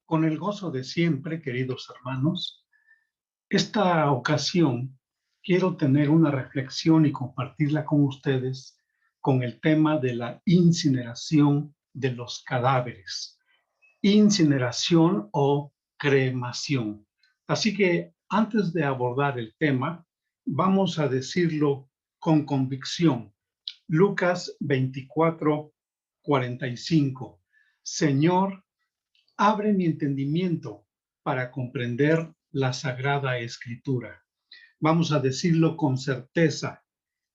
Con el gozo de siempre, queridos hermanos, esta ocasión quiero tener una reflexión y compartirla con ustedes con el tema de la incineración de los cadáveres, incineración o cremación. Así que antes de abordar el tema, vamos a decirlo con convicción. Lucas 24:45. Señor, abre mi entendimiento para comprender la Sagrada Escritura. Vamos a decirlo con certeza.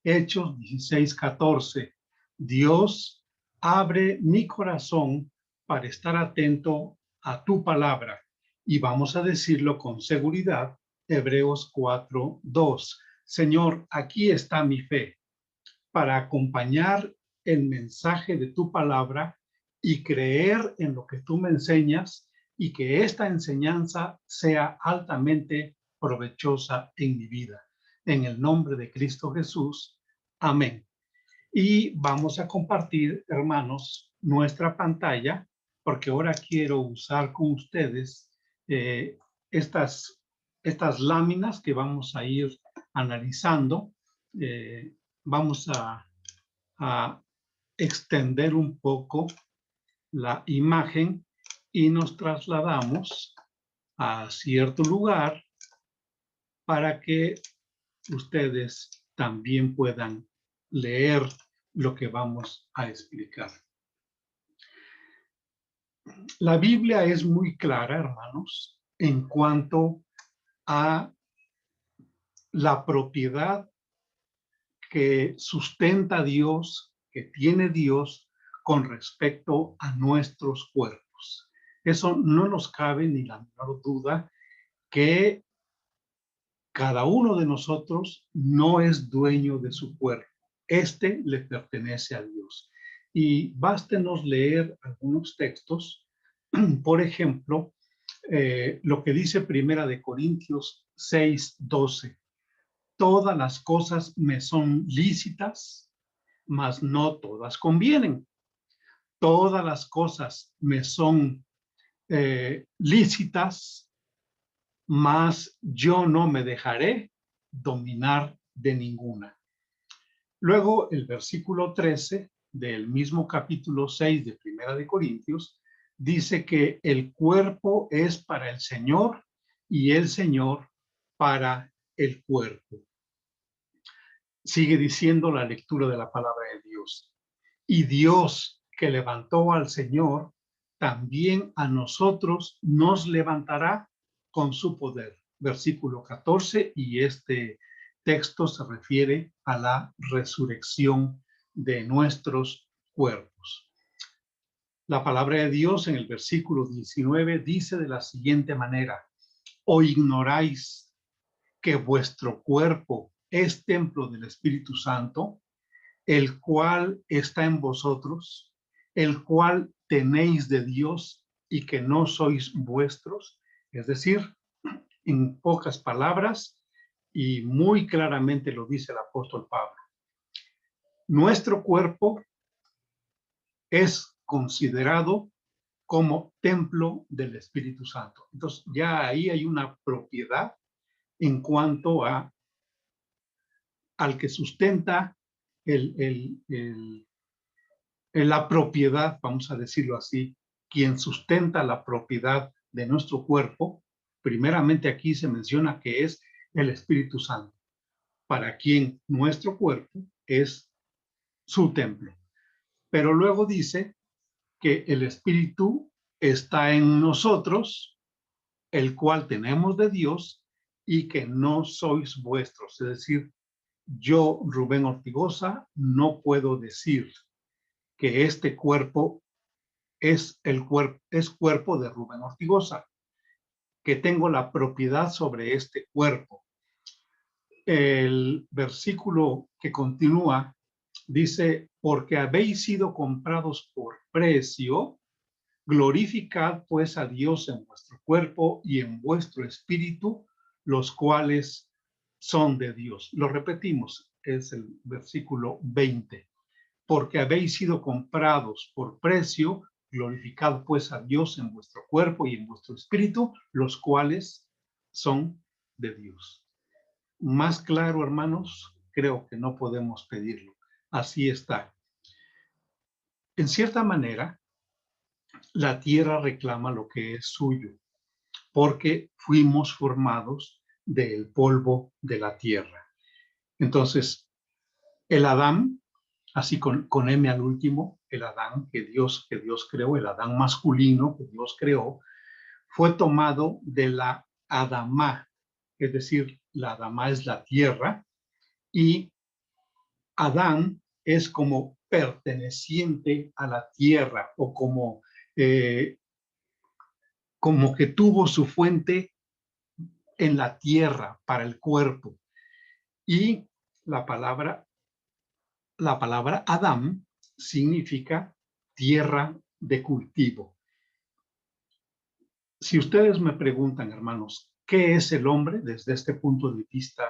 Hechos 16:14. Dios, abre mi corazón para estar atento a tu palabra. Y vamos a decirlo con seguridad. Hebreos 4:2. Señor, aquí está mi fe para acompañar el mensaje de tu palabra y creer en lo que tú me enseñas y que esta enseñanza sea altamente provechosa en mi vida. En el nombre de Cristo Jesús. Amén. Y vamos a compartir, hermanos, nuestra pantalla, porque ahora quiero usar con ustedes estas láminas que vamos a ir analizando. Vamos a extender un poco la imagen y nos trasladamos a cierto lugar para que ustedes también puedan leer lo que vamos a explicar. La Biblia es muy clara, hermanos, en cuanto a la propiedad que sustenta Dios, que tiene Dios con respecto a nuestros cuerpos. Eso no nos cabe ni la menor duda que cada uno de nosotros no es dueño de su cuerpo. Este le pertenece a Dios. Y bástenos leer algunos textos. Por ejemplo, lo que dice Primera de Corintios 6:12. Todas las cosas me son lícitas, mas no todas convienen. Todas las cosas me son lícitas, mas yo no me dejaré dominar de ninguna. Luego, el versículo 13 del mismo capítulo 6 de Primera de Corintios dice que el cuerpo es para el Señor y el Señor para el cuerpo. Sigue diciendo la lectura de la palabra de Dios. Y Dios que levantó al Señor, también a nosotros nos levantará con su poder. Versículo 14, y este texto se refiere a la resurrección de nuestros cuerpos. La palabra de Dios en el versículo 19 dice de la siguiente manera: ¿o ignoráis que vuestro cuerpo es templo del Espíritu Santo, el cual está en vosotros, el cual tenéis de Dios y que no sois vuestros? Es decir, en pocas palabras, y muy claramente lo dice el apóstol Pablo, nuestro cuerpo es considerado como templo del Espíritu Santo. Entonces, ya ahí hay una propiedad en cuanto a al que sustenta la propiedad, vamos a decirlo así, quien sustenta la propiedad de nuestro cuerpo. Primeramente aquí se menciona que es el Espíritu Santo, para quien nuestro cuerpo es su templo. Pero luego dice que el Espíritu está en nosotros, el cual tenemos de Dios y que no sois vuestros. Es decir, yo, Rubén Ortigosa, no puedo decir que este cuerpo es cuerpo de Rubén Ortigosa, que tengo la propiedad sobre este cuerpo. El versículo que continúa dice: porque habéis sido comprados por precio, glorificad pues a Dios en vuestro cuerpo y en vuestro espíritu, los cuales son de Dios. Lo repetimos, es el versículo 20. Porque habéis sido comprados por precio, glorificad pues a Dios en vuestro cuerpo y en vuestro espíritu, los cuales son de Dios. Más claro, hermanos, creo que no podemos pedirlo. Así está. En cierta manera, la tierra reclama lo que es suyo, porque fuimos formados del polvo de la tierra. Entonces, el Adán, así con M al último, el Adán que Dios creó, el Adán masculino que Dios creó, fue tomado de la Adamá, es decir, la Adamá es la tierra, y Adán es como perteneciente a la tierra o como que tuvo su fuente en la tierra para el cuerpo. Y la palabra Adán significa tierra de cultivo. Si ustedes me preguntan, hermanos, ¿qué es el hombre desde este punto de vista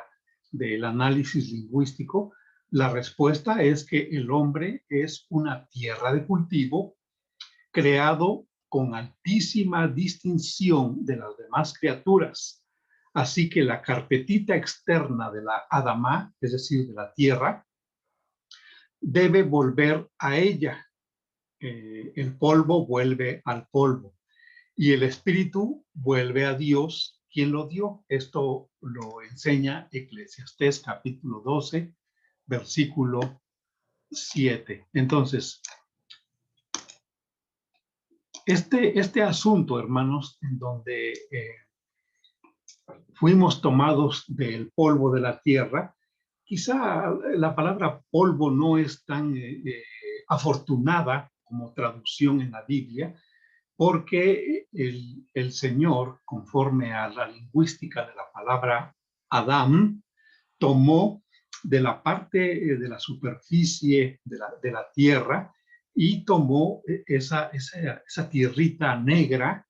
del análisis lingüístico? La respuesta es que el hombre es una tierra de cultivo creado con altísima distinción de las demás criaturas. Así que la carpetita externa de la Adamá, es decir, de la tierra, debe volver a ella. El polvo vuelve al polvo y el espíritu vuelve a Dios, quien lo dio. Esto lo enseña Eclesiastés capítulo 12, versículo 7. Entonces, este asunto, hermanos, en donde fuimos tomados del polvo de la tierra, quizá la palabra polvo no es tan afortunada como traducción en la Biblia, porque el Señor, conforme a la lingüística de la palabra Adán, tomó de la parte de la superficie de la tierra y tomó esa tierrita negra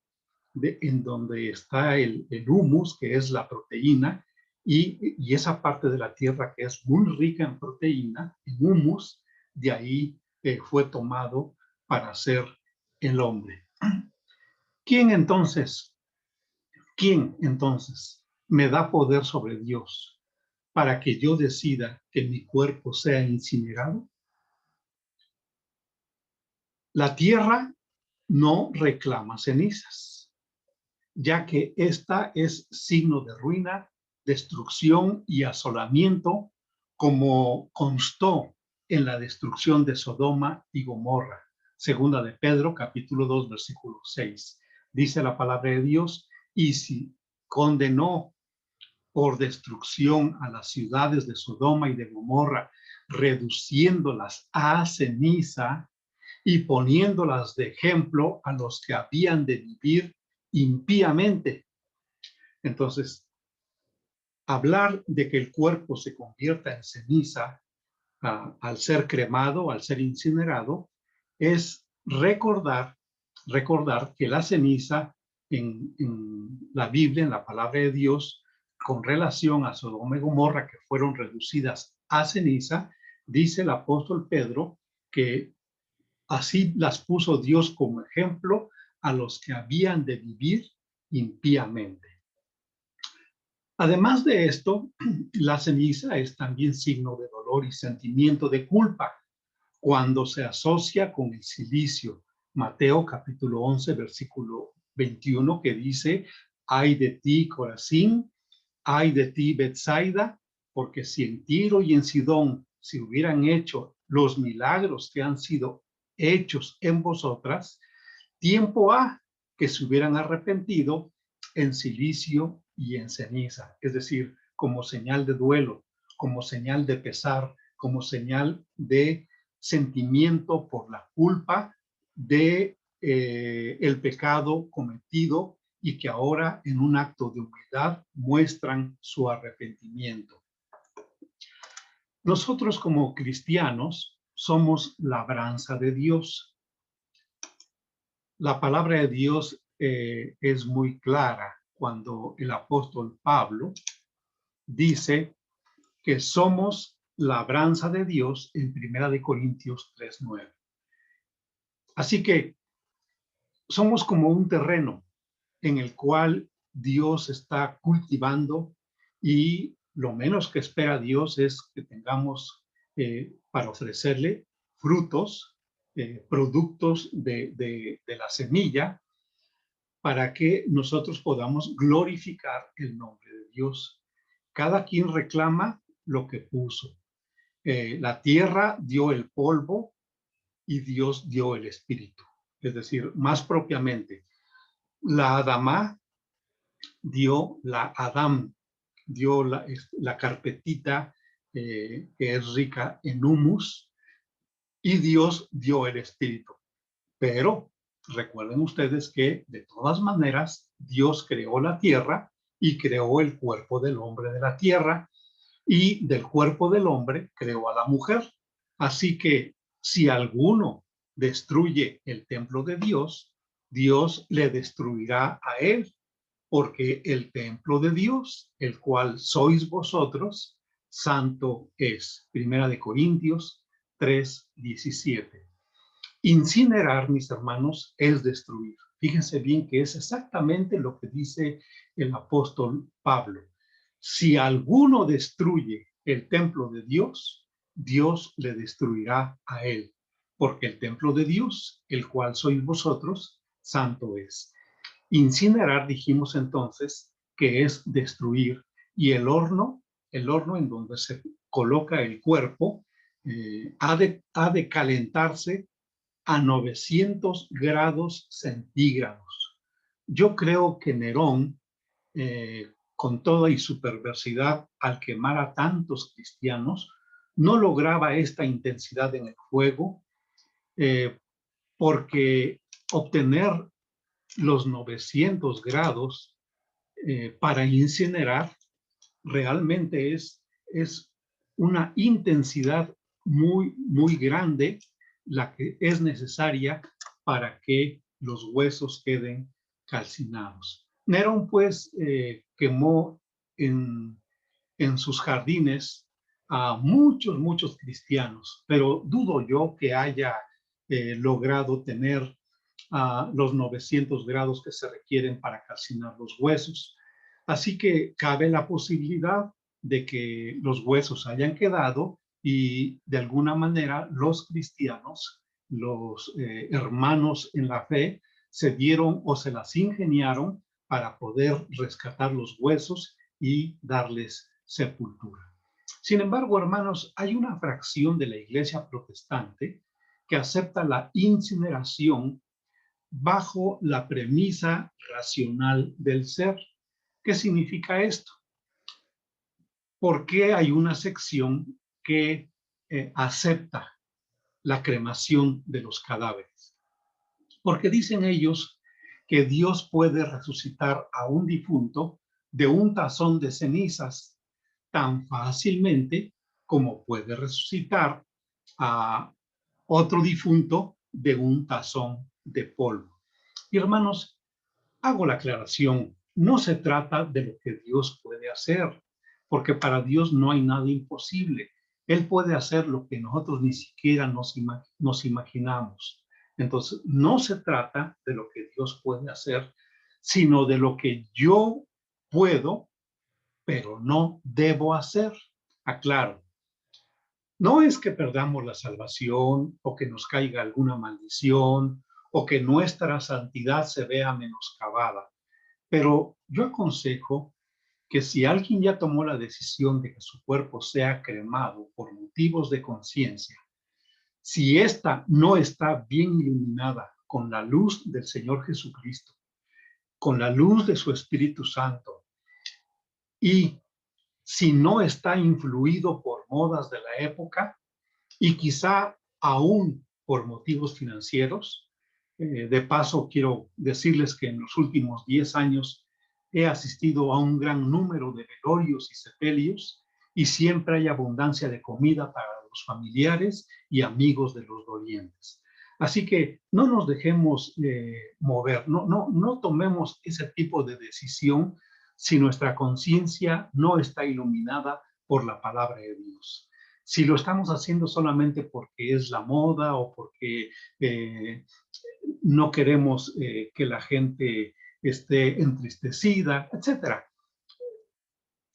en donde está el humus, que es la proteína, y esa parte de la tierra que es muy rica en proteína, en humus, de ahí fue tomado para ser el hombre. ¿Quién entonces me da poder sobre Dios para que yo decida que mi cuerpo sea incinerado? La tierra no reclama cenizas, ya que esta es signo de ruina, destrucción y asolamiento, como constó en la destrucción de Sodoma y Gomorra. Segunda de Pedro, capítulo 2, versículo 6. Dice la palabra de Dios, y si condenó por destrucción a las ciudades de Sodoma y de Gomorra, reduciéndolas a ceniza y poniéndolas de ejemplo a los que habían de vivir impíamente. Entonces, hablar de que el cuerpo se convierta en ceniza al ser cremado, al ser incinerado, es recordar que la ceniza en la Biblia, en la palabra de Dios, con relación a Sodoma y Gomorra, que fueron reducidas a ceniza, dice el apóstol Pedro que así las puso Dios como ejemplo a los que habían de vivir impíamente. Además de esto, la ceniza es también signo de dolor y sentimiento de culpa cuando se asocia con el silicio. Mateo capítulo 11, versículo 21, que dice, ay de ti, Corazín, ay de ti, Betsaida, porque si en Tiro y en Sidón se hubieran hecho los milagros que han sido hechos en vosotras, tiempo ha que se hubieran arrepentido en silicio y en ceniza, es decir, como señal de duelo, como señal de pesar, como señal de sentimiento por la culpa de el pecado cometido y que ahora en un acto de humildad muestran su arrepentimiento. Nosotros como cristianos somos labranza de Dios. La palabra de Dios es muy clara cuando el apóstol Pablo dice que somos labranza de Dios en 1 Corintios 3:9. Así que somos como un terreno en el cual Dios está cultivando y lo menos que espera Dios es que tengamos para ofrecerle frutos, productos de la semilla, para que nosotros podamos glorificar el nombre de Dios. Cada quien reclama lo que puso. La tierra dio el polvo y Dios dio el espíritu. Es decir, más propiamente, la Adamá dio la Adam, dio la carpetita que es rica en humus, y Dios dio el espíritu. Pero recuerden ustedes que de todas maneras Dios creó la tierra y creó el cuerpo del hombre de la tierra, y del cuerpo del hombre creó a la mujer. Así que si alguno destruye el templo de Dios, Dios le destruirá a él, porque el templo de Dios, el cual sois vosotros, santo es. Primera de Corintios 3:17. Incinerar, mis hermanos, es destruir. Fíjense bien que es exactamente lo que dice el apóstol Pablo. Si alguno destruye el templo de Dios, Dios le destruirá a él, porque el templo de Dios, el cual sois vosotros, santo es. Incinerar, dijimos entonces, que es destruir, y el horno en donde se coloca el cuerpo, ha de calentarse a 900 grados centígrados. Yo creo que Nerón, con toda y su perversidad al quemar a tantos cristianos, no lograba esta intensidad en el fuego, porque obtener los 900 grados para incinerar realmente es una intensidad muy grande la que es necesaria para que los huesos queden calcinados. Nerón, pues, quemó en sus jardines a muchos cristianos, pero dudo yo que haya logrado tener los 900 grados que se requieren para calcinar los huesos. Así que cabe la posibilidad de que los huesos hayan quedado y de alguna manera los cristianos, los hermanos en la fe, se dieron o se las ingeniaron para poder rescatar los huesos y darles sepultura. Sin embargo, hermanos, hay una fracción de la iglesia protestante que acepta la incineración bajo la premisa racional del ser. ¿Qué significa esto? ¿Por qué hay una sección que acepta la cremación de los cadáveres? Porque dicen ellos que Dios puede resucitar a un difunto de un tazón de cenizas tan fácilmente como puede resucitar a otro difunto de un tazón de polvo. Y hermanos, hago la aclaración, no se trata de lo que Dios puede hacer, porque para Dios no hay nada imposible. Él puede hacer lo que nosotros ni siquiera nos imaginamos. Entonces, no se trata de lo que Dios puede hacer, sino de lo que yo puedo, pero no debo hacer. Aclaro, no es que perdamos la salvación o que nos caiga alguna maldición o que nuestra santidad se vea menoscabada. Pero yo aconsejo que si alguien ya tomó la decisión de que su cuerpo sea cremado por motivos de conciencia, si ésta no está bien iluminada con la luz del Señor Jesucristo, con la luz de su Espíritu Santo, y si no está influido por modas de la época y quizá aún por motivos financieros. De paso, quiero decirles que en los últimos 10 años he asistido a un gran número de velorios y sepelios y siempre hay abundancia de comida para los familiares y amigos de los dolientes. Así que no nos dejemos mover, no tomemos ese tipo de decisión si nuestra conciencia no está iluminada por la palabra de Dios. Si lo estamos haciendo solamente porque es la moda o porque no queremos que la gente esté entristecida, etcétera.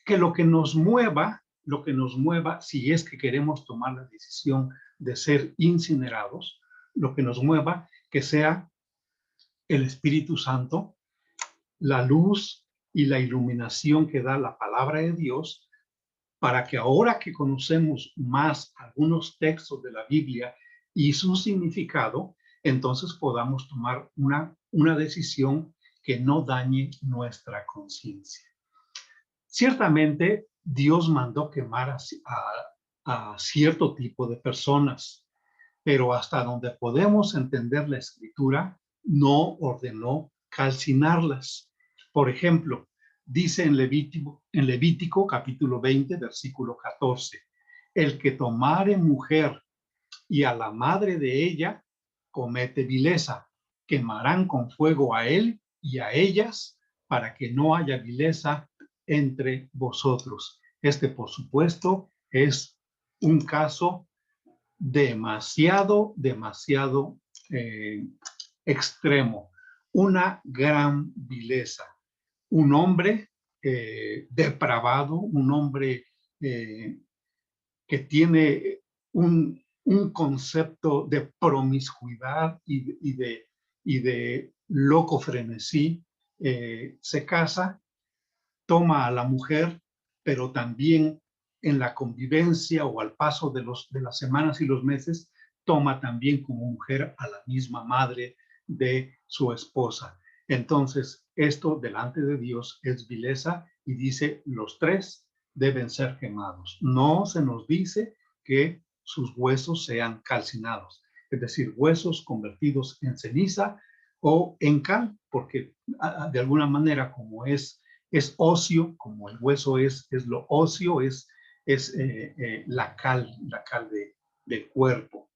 Que lo que nos mueva, si es que queremos tomar la decisión de ser incinerados, lo que nos mueva, que sea el Espíritu Santo, la luz y la iluminación que da la palabra de Dios, para que ahora que conocemos más algunos textos de la Biblia y su significado, entonces podamos tomar una decisión que no dañe nuestra conciencia. Ciertamente, Dios mandó quemar a cierto tipo de personas, pero hasta donde podemos entender la Escritura, no ordenó calcinarlas. Por ejemplo, dice en Levítico capítulo 20, versículo 14, el que tomare mujer y a la madre de ella comete vileza, quemarán con fuego a él y a ellas para que no haya vileza entre vosotros. Este, por supuesto, es un caso demasiado extremo, una gran vileza. Un hombre depravado, un hombre que tiene un concepto de promiscuidad y de loco frenesí, se casa, toma a la mujer, pero también en la convivencia o al paso de las semanas y los meses, toma también como mujer a la misma madre de su esposa. Entonces, esto delante de Dios es vileza y dice, los tres deben ser quemados. No se nos dice que sus huesos sean calcinados, es decir, huesos convertidos en ceniza o en cal, porque de alguna manera como es óseo, como el hueso es lo óseo, es la cal del cuerpo.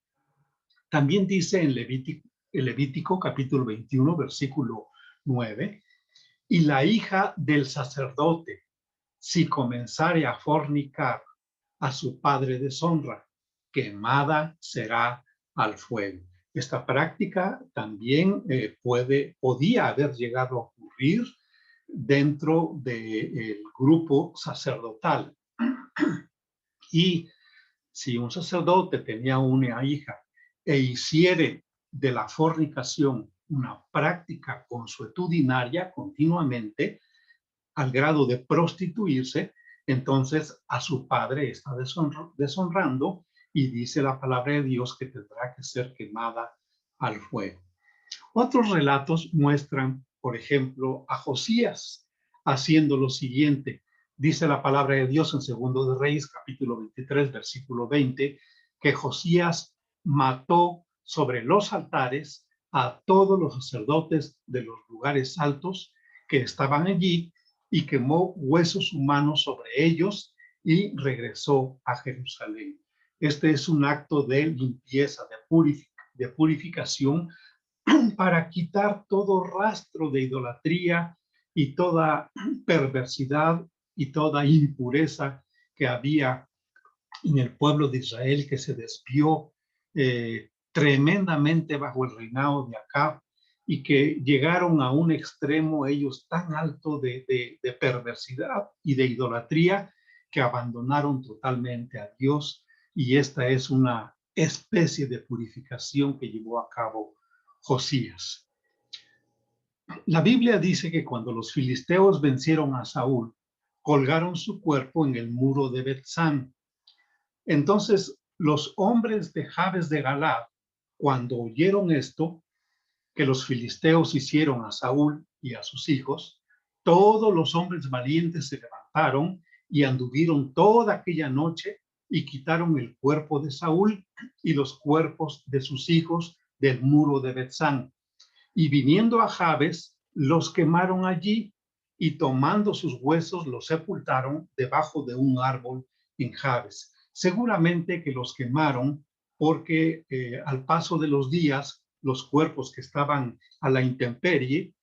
También dice en Levítico capítulo 21, versículo 9, y la hija del sacerdote, si comenzare a fornicar, a su padre deshonra, quemada será al fuego. Esta práctica también podía haber llegado a ocurrir dentro del grupo sacerdotal. Y si un sacerdote tenía una hija e hiciere de la fornicación una práctica consuetudinaria continuamente, al grado de prostituirse, entonces a su padre está deshonrando y dice la palabra de Dios que tendrá que ser quemada al fuego. Otros relatos muestran, por ejemplo, a Josías haciendo lo siguiente. Dice la palabra de Dios en Segundo de Reyes, capítulo 23, versículo 20, que Josías mató sobre los altares a todos los sacerdotes de los lugares altos que estaban allí y quemó huesos humanos sobre ellos y regresó a Jerusalén. Este es un acto de limpieza, de purificación para quitar todo rastro de idolatría y toda perversidad y toda impureza que había en el pueblo de Israel, que se desvió tremendamente bajo el reinado de Acab y que llegaron a un extremo ellos tan alto de perversidad y de idolatría que abandonaron totalmente a Dios, y esta es una especie de purificación que llevó a cabo Josías. La Biblia dice que cuando los filisteos vencieron a Saúl, colgaron su cuerpo en el muro de Bet-San. Entonces, los hombres de Jabes de Galaad, cuando oyeron esto, que los filisteos hicieron a Saúl y a sus hijos, todos los hombres valientes se levantaron y anduvieron toda aquella noche y quitaron el cuerpo de Saúl y los cuerpos de sus hijos del muro de Bet-San. Y viniendo a Jabes, los quemaron allí y tomando sus huesos los sepultaron debajo de un árbol en Jabes. Seguramente que los quemaron porque al paso de los días, los cuerpos que estaban a la intemperie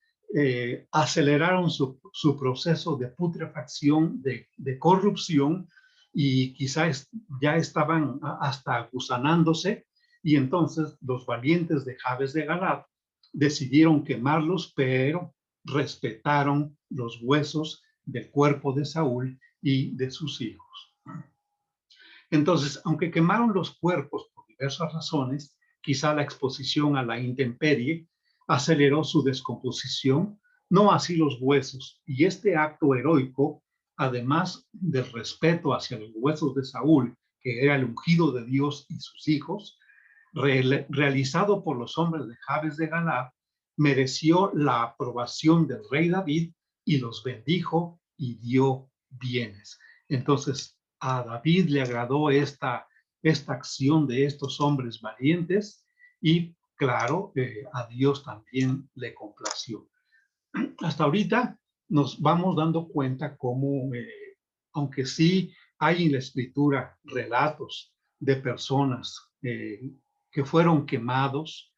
aceleraron su proceso de putrefacción, de corrupción, y quizás ya estaban hasta gusanándose, y entonces los valientes de Jabes de Galaad decidieron quemarlos, pero respetaron los huesos del cuerpo de Saúl y de sus hijos. Entonces, aunque quemaron los cuerpos por diversas razones, quizá la exposición a la intemperie aceleró su descomposición, no así los huesos, y este acto heroico, además del respeto hacia los huesos de Saúl, que era el ungido de Dios y sus hijos, realizado por los hombres de Jabes de Galaad, mereció la aprobación del rey David y los bendijo y dio bienes. Entonces, a David le agradó esta acción de estos hombres valientes y, claro, a Dios también le complació. Hasta ahorita nos vamos dando cuenta cómo, aunque sí hay en la escritura relatos de personas que fueron quemados,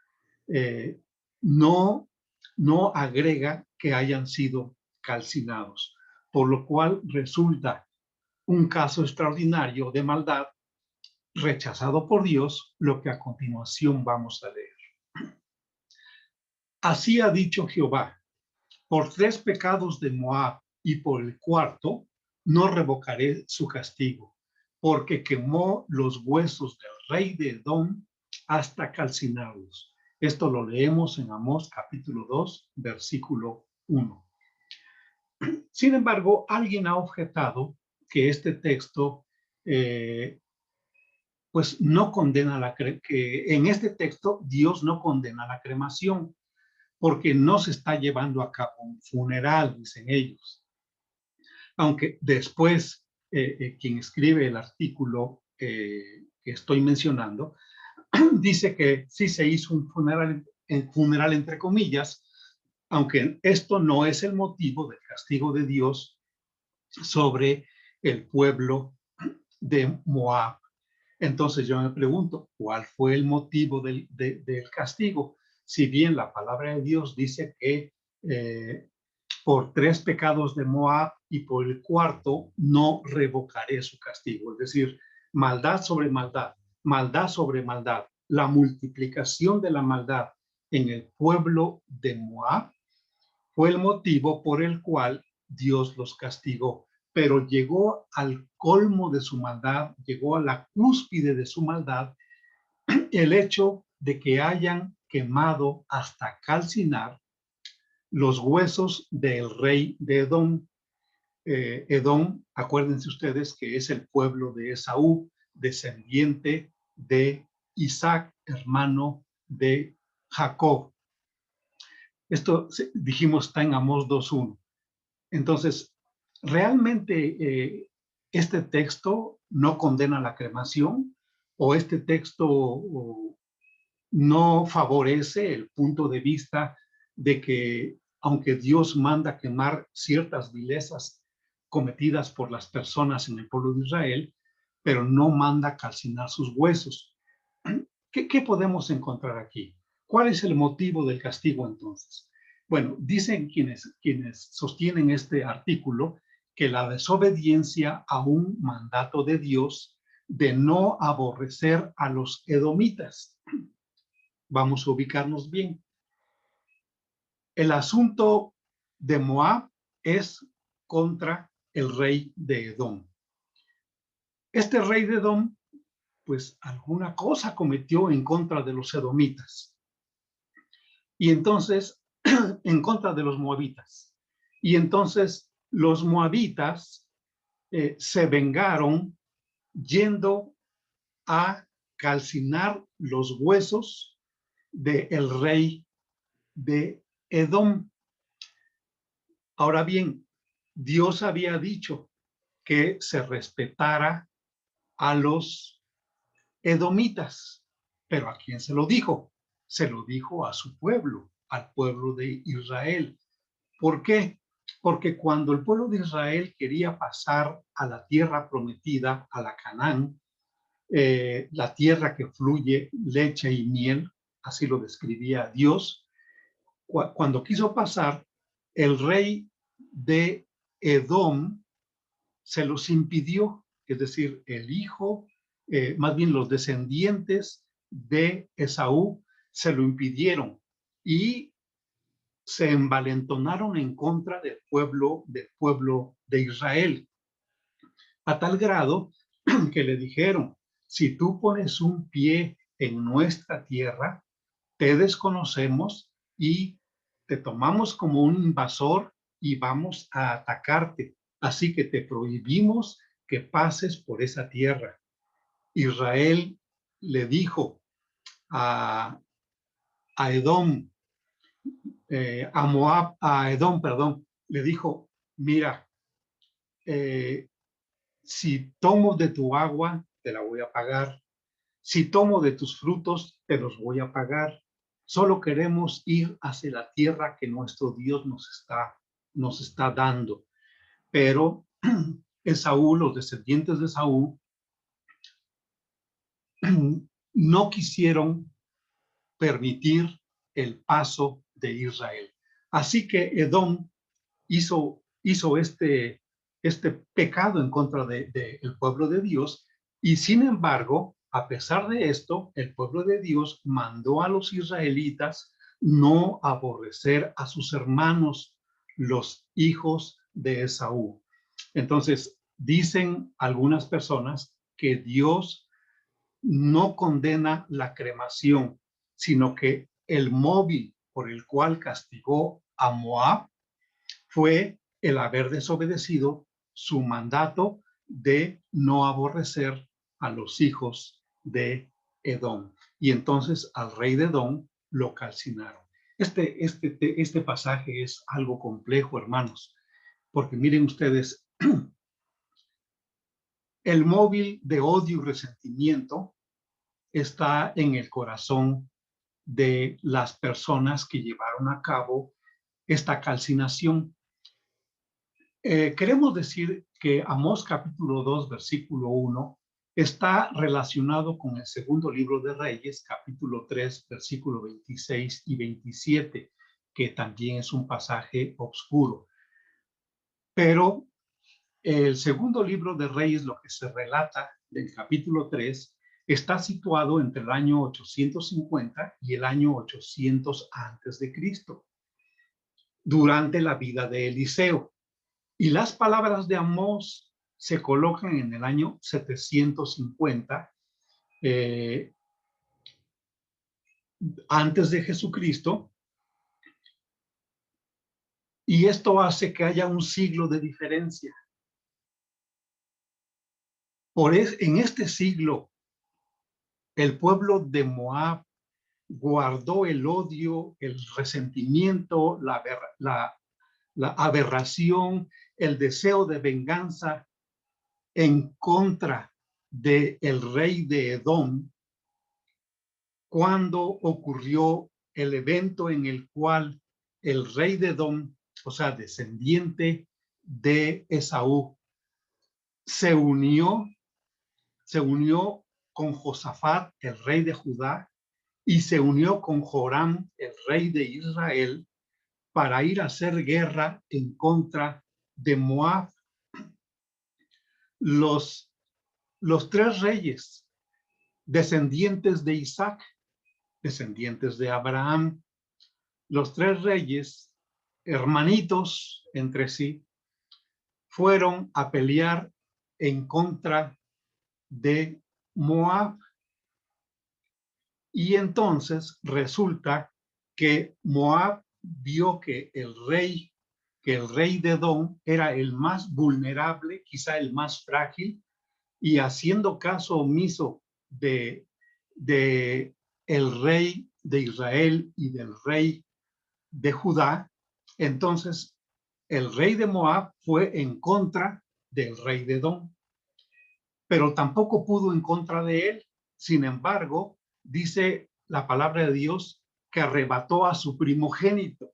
eh, no, no agrega que hayan sido calcinados, por lo cual resulta un caso extraordinario de maldad rechazado por Dios, lo que a continuación vamos a leer. Así ha dicho Jehová: por 3 pecados de Moab y por el cuarto no revocaré su castigo, porque quemó los huesos del rey de Edom hasta calcinarlos. Esto lo leemos en Amós capítulo 2, versículo 1. Sin embargo, alguien ha objetado que este texto pues no condena que en este texto Dios no condena la cremación, porque no se está llevando a cabo un funeral, dicen ellos. Aunque después quien escribe el artículo que estoy mencionando dice que sí se hizo un funeral entre comillas, aunque esto no es el motivo del castigo de Dios sobre el pueblo de Moab. Entonces yo me pregunto, ¿cuál fue el motivo del castigo? Si bien la palabra de Dios dice que por 3 pecados de Moab y por el cuarto no revocaré su castigo. Es decir, maldad sobre maldad, maldad sobre maldad. La multiplicación de la maldad en el pueblo de Moab fue el motivo por el cual Dios los castigó. Pero llegó al colmo de su maldad, llegó a la cúspide de su maldad, el hecho de que hayan quemado hasta calcinar los huesos del rey de Edom. Edom, acuérdense ustedes que es el pueblo de Esaú, descendiente de Isaac, hermano de Jacob. Esto dijimos está en Amós 2:1. Entonces, realmente este texto no condena la cremación o este texto no favorece el punto de vista de que aunque Dios manda quemar ciertas vilezas cometidas por las personas en el pueblo de Israel, pero no manda calcinar sus huesos. ¿Qué podemos encontrar aquí? ¿Cuál es el motivo del castigo entonces? Bueno, dicen quienes sostienen este artículo que la desobediencia a un mandato de Dios de no aborrecer a los edomitas. Vamos a ubicarnos bien. El asunto de Moab es contra el rey de Edom. Este rey de Edom, pues alguna cosa cometió en contra de los edomitas. Y entonces, en contra de los moabitas. Y entonces los moabitas se vengaron yendo a calcinar los huesos del rey de Edom. Ahora bien, Dios había dicho que se respetara a los edomitas, pero ¿a quién se lo dijo? Se lo dijo a su pueblo, al pueblo de Israel. ¿Por qué? Porque cuando el pueblo de Israel quería pasar a la tierra prometida, a la Canaán, la tierra que fluye leche y miel, así lo describía Dios, cuando quiso pasar, el rey de Edom se los impidió, es decir, el hijo, más bien los descendientes de Esaú se lo impidieron y se envalentonaron en contra del pueblo de Israel, a tal grado que le dijeron: si tú pones un pie en nuestra tierra, te desconocemos y te tomamos como un invasor y vamos a atacarte. Así que te prohibimos que pases por esa tierra. Israel le dijo a Edom, a Moab, a Edom, perdón, le dijo: mira, si tomo de tu agua, te la voy a pagar. Si tomo de tus frutos, te los voy a pagar. Solo queremos ir hacia la tierra que nuestro Dios nos está dando. Pero Esaú, los descendientes de Esaú, no quisieron permitir el paso de Israel. Así que Edom hizo este pecado en contra del pueblo de Dios, y sin embargo, a pesar de esto, el pueblo de Dios mandó a los israelitas no aborrecer a sus hermanos, los hijos de Esaú. Entonces, dicen algunas personas que Dios no condena la cremación, sino que el móvil por el cual castigó a Moab fue el haber desobedecido su mandato de no aborrecer a los hijos de Edom. Y entonces al rey de Edom lo calcinaron. Este pasaje es algo complejo, hermanos, porque miren ustedes, el móvil de odio y resentimiento está en el corazón de las personas que llevaron a cabo esta calcinación. Queremos decir que Amós capítulo 2, versículo 1, está relacionado con el segundo libro de Reyes, capítulo 3, versículo 26 y 27, que también es un pasaje oscuro. Pero el segundo libro de Reyes, lo que se relata del capítulo 3, está situado entre el año 850 y el año 800 antes de Cristo, durante la vida de Eliseo. Y las palabras de Amós se colocan en el año 750 antes de Jesucristo, y esto hace que haya un siglo de diferencia. En este siglo, el pueblo de Moab guardó el odio, el resentimiento, la aberración, el deseo de venganza en contra del rey de Edom, cuando ocurrió el evento en el cual el rey de Edom, o sea, descendiente de Esaú, se unió con Josafat, el rey de Judá, y se unió con Joram, el rey de Israel, para ir a hacer guerra en contra de Moab. Los tres reyes, descendientes de Isaac, descendientes de Abraham, los tres reyes, hermanitos entre sí, fueron a pelear en contra de Moab. Y entonces resulta que Moab vio que el rey de Edom era el más vulnerable, quizá el más frágil, y haciendo caso omiso de el rey de Israel y del rey de Judá, entonces el rey de Moab fue en contra del rey de Edom, pero tampoco pudo en contra de él. Sin embargo, dice la palabra de Dios que arrebató a su primogénito.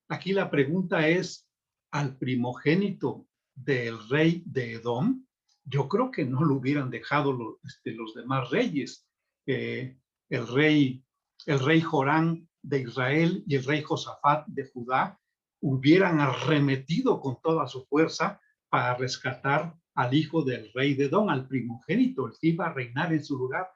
Aquí la pregunta es: ¿al primogénito del rey de Edom? Yo creo que no lo hubieran dejado los demás reyes. Eh, el rey Jorán de Israel y el rey Josafat de Judá hubieran arremetido con toda su fuerza para rescatar al hijo del rey de Edom, al primogénito, el que iba a reinar en su lugar.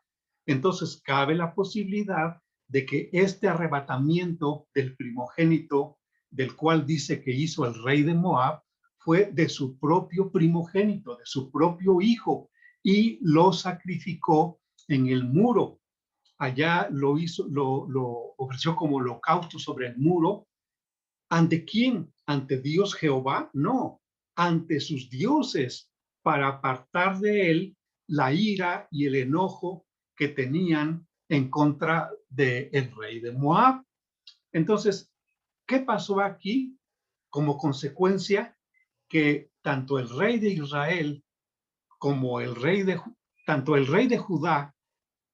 Entonces cabe la posibilidad de que este arrebatamiento del primogénito, del cual dice que hizo el rey de Moab, fue de su propio primogénito, de su propio hijo, y lo sacrificó en el muro. Allá lo hizo, lo ofreció como holocausto sobre el muro. ¿Ante quién? ¿Ante Dios Jehová? No, ante sus dioses, para apartar de él la ira y el enojo que tenían en contra del rey de Moab. Entonces, ¿qué pasó aquí? Como consecuencia, que tanto el rey de Israel como el rey de, tanto el rey de Judá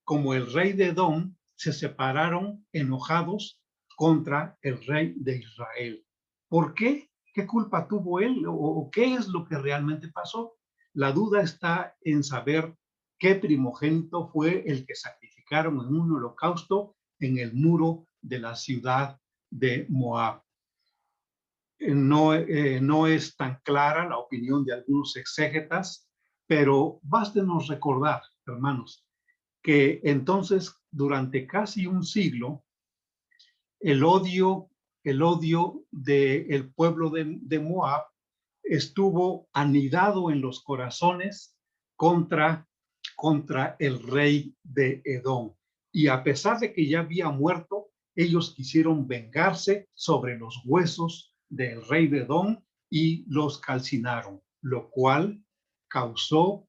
como el rey de Edom se separaron enojados contra el rey de Israel. ¿Por qué? ¿Qué culpa tuvo él? ¿O qué es lo que realmente pasó? La duda está en saber qué primogénito fue el que sacrificaron en un holocausto en el muro de la ciudad de Moab. No es tan clara la opinión de algunos exégetas, pero bástenos recordar, hermanos, que entonces durante casi un siglo el odio, el odio del pueblo de Moab estuvo anidado en los corazones contra el rey de Edom. Y a pesar de que ya había muerto, ellos quisieron vengarse sobre los huesos del rey de Edom y los calcinaron, lo cual causó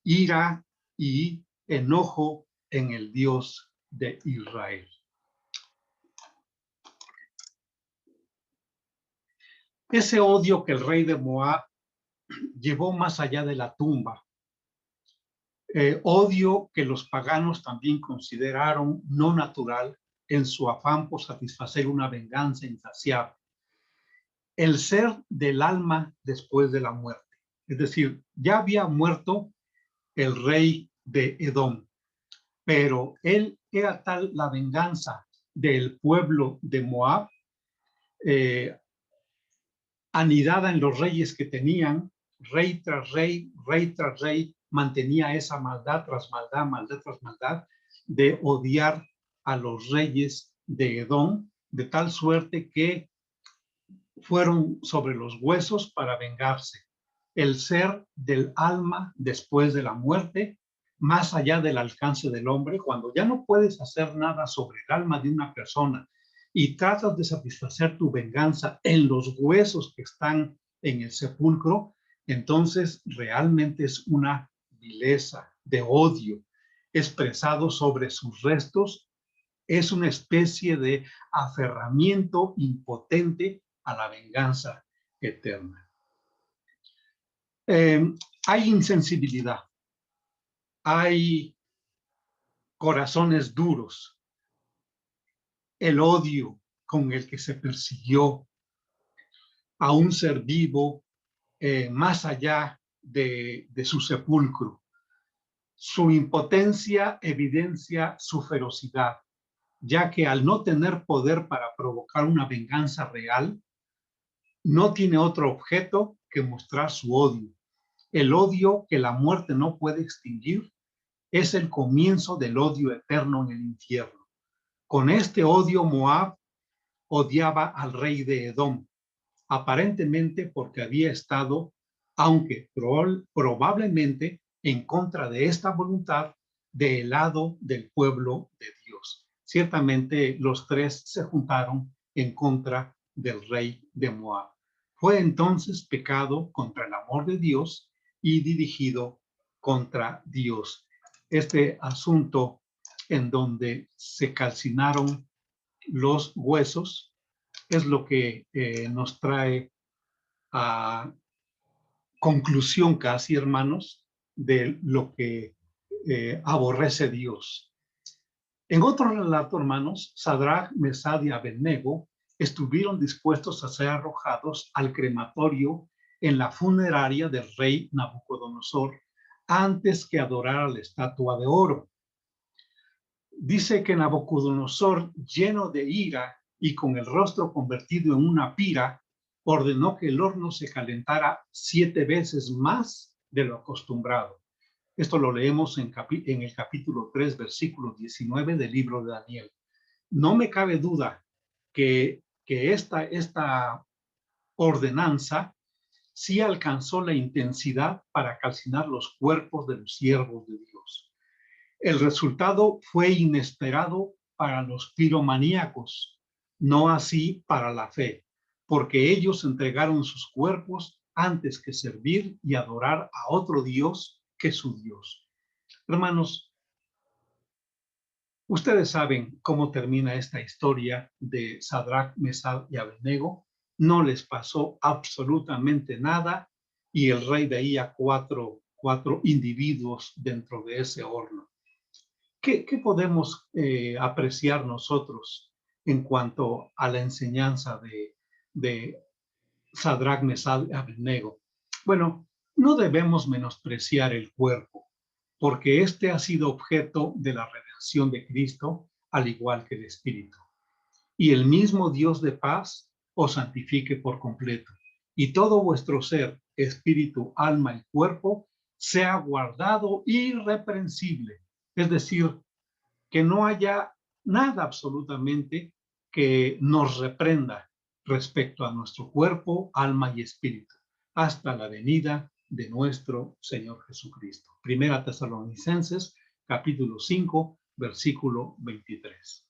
ira y enojo en el Dios de Israel. Ese odio que el rey de Moab llevó más allá de la tumba, odio que los paganos también consideraron no natural en su afán por satisfacer una venganza insaciable. El ser del alma después de la muerte. Es decir, ya había muerto el rey de Edom, pero él era tal la venganza del pueblo de Moab, anidada en los reyes que tenían, rey tras rey, mantenía esa maldad tras maldad, maldad tras maldad, de odiar a los reyes de Edom, de tal suerte que fueron sobre los huesos para vengarse. El ser del alma después de la muerte, más allá del alcance del hombre, cuando ya no puedes hacer nada sobre el alma de una persona y tratas de satisfacer tu venganza en los huesos que están en el sepulcro, entonces realmente es una vileza de odio expresado sobre sus restos. Es una especie de aferramiento impotente a la venganza eterna. Hay insensibilidad, hay corazones duros, el odio con el que se persiguió a un ser vivo más allá de su sepulcro. Su impotencia evidencia su ferocidad, ya que al no tener poder para provocar una venganza real, no tiene otro objeto que mostrar su odio. El odio que la muerte no puede extinguir es el comienzo del odio eterno en el infierno. Con este odio, Moab odiaba al rey de Edom, aparentemente porque había estado, aunque probablemente en contra de esta voluntad, del lado del pueblo de Dios. Ciertamente los tres se juntaron en contra del rey de Moab. Fue entonces pecado contra el amor de Dios y dirigido contra Dios. Este asunto en donde se calcinaron los huesos es lo que nos trae a conclusión casi, hermanos, de lo que aborrece Dios. En otro relato, hermanos, Sadrach, Mesad y Abednego estuvieron dispuestos a ser arrojados al crematorio en la funeraria del rey Nabucodonosor antes que adorar a la estatua de oro. Dice que Nabucodonosor, lleno de ira y con el rostro convertido en una pira, ordenó que el horno se calentara 7 veces más de lo acostumbrado. Esto lo leemos en el capítulo 3, versículo 19 del libro de Daniel. no me cabe duda que esta ordenanza sí alcanzó la intensidad para calcinar los cuerpos de los siervos de Dios. El resultado fue inesperado para los piromaníacos, no así para la fe, porque ellos entregaron sus cuerpos antes que servir y adorar a otro Dios que su Dios. Hermanos, ustedes saben cómo termina esta historia de Sadrach, Mesach y Abednego. No les pasó absolutamente nada y el rey veía cuatro individuos dentro de ese horno. ¿Qué podemos apreciar nosotros en cuanto a la enseñanza de Sadrach, Mesach y Abednego? Bueno, no debemos menospreciar el cuerpo, porque este ha sido objeto de la redención de Cristo, al igual que el espíritu. Y el mismo Dios de paz os santifique por completo, y todo vuestro ser, espíritu, alma y cuerpo, sea guardado irreprensible. Es decir, que no haya nada absolutamente que nos reprenda respecto a nuestro cuerpo, alma y espíritu, hasta la venida de nuestro Señor Jesucristo. Primera Tesalonicenses, capítulo 5, versículo 23.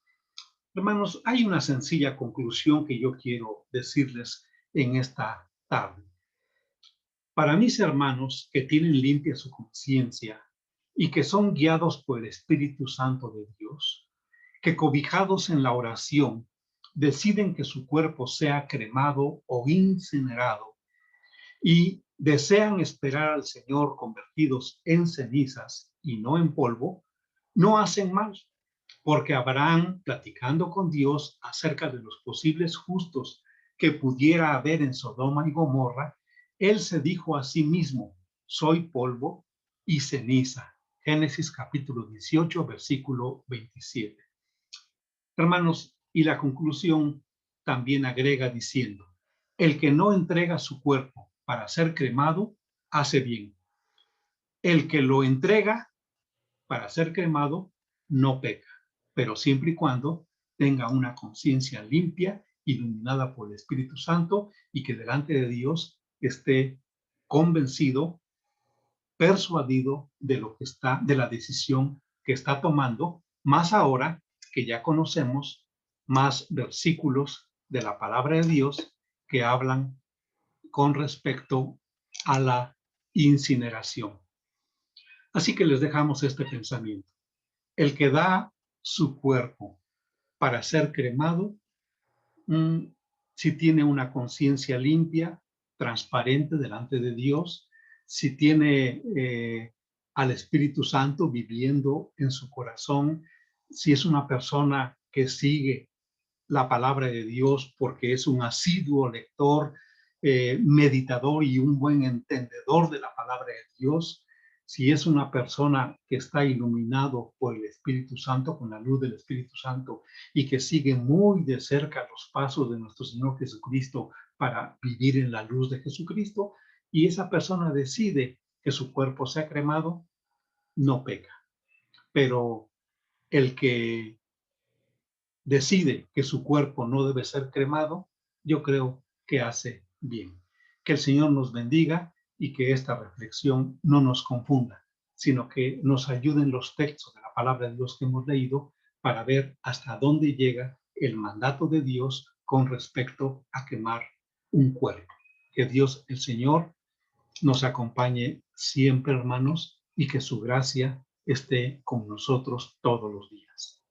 Hermanos, hay una sencilla conclusión que yo quiero decirles en esta tarde. Para mis hermanos que tienen limpia su conciencia y que son guiados por el Espíritu Santo de Dios, que cobijados en la oración deciden que su cuerpo sea cremado o incinerado y desean esperar al Señor convertidos en cenizas y no en polvo, no hacen mal, porque Abraham, platicando con Dios acerca de los posibles justos que pudiera haber en Sodoma y Gomorra, él se dijo a sí mismo, soy polvo y ceniza. Génesis capítulo 18, versículo 27. Hermanos, y la conclusión también agrega diciendo, el que no entrega su cuerpo para ser cremado, hace bien. El que lo entrega para ser cremado, no peca, pero siempre y cuando tenga una conciencia limpia, iluminada por el Espíritu Santo y que delante de Dios esté convencido, persuadido de lo que está, de la decisión que está tomando, más ahora que ya conocemos más versículos de la palabra de Dios que hablan con respecto a la incineración. Así que les dejamos este pensamiento. El que da su cuerpo para ser cremado, si tiene una conciencia limpia, transparente delante de Dios, si tiene al Espíritu Santo viviendo en su corazón, si es una persona que sigue la palabra de Dios porque es un asiduo lector, meditador y un buen entendedor de la palabra de Dios, si es una persona que está iluminado por el Espíritu Santo, con la luz del Espíritu Santo, y que sigue muy de cerca los pasos de nuestro Señor Jesucristo para vivir en la luz de Jesucristo, y esa persona decide que su cuerpo sea cremado, no peca. Pero el que decide que su cuerpo no debe ser cremado, yo creo que hace bien. Que el Señor nos bendiga y que esta reflexión no nos confunda, sino que nos ayuden los textos de la palabra de Dios que hemos leído para ver hasta dónde llega el mandato de Dios con respecto a quemar un cuerpo. Que Dios, el Señor, nos acompañe siempre, hermanos, y que su gracia esté con nosotros todos los días.